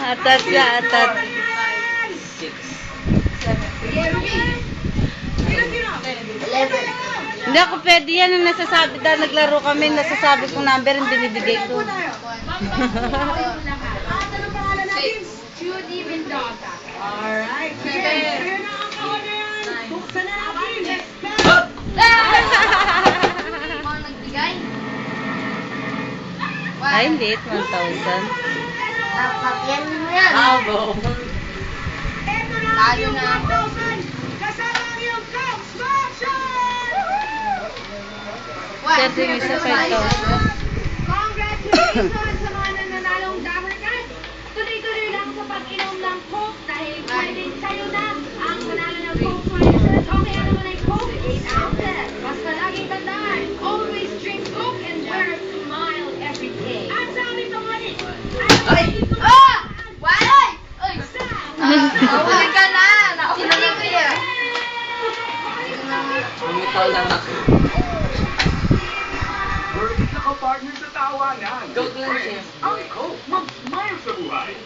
Atat siya, atat. 6. 11. Hindi ako pwede yan yung nasasabi dahil naglaro kami, nasasabi kong number yung binibigay ko. Anong pangalan natin? Judy Mendoza. Alright. Sige. Kaya na ang kahon na yan. Buksan na natin. Mga nagbigay? Ay, hindi. 1,000. Napakyan mo yan. Abo. Ito na ang Lalo iyong na ako. 1,000. Kasama ang iyong Coke Smash! Siyempre yung isa 5,000. Congratulations sa mga nananalong Dammer Cards. Tuloy-tuloy lang sa pag-inom ng Coke dahil pwedeng sa'yo na ang manalo ng Coke Smash. O kaya naman ay Coke 8 ounces. Basta laging tandaan, always drink Coke and wear a smile every day. At sa aming pangalit, Ay! Ah! Walay! Ay! Mahuli ka na! Nauna na ko yan. Bumitaw lang ako. Worthy na ka-partner sa tawanan. Go, Glenn, Chef. Ang Coke, mag-smile sa buhay.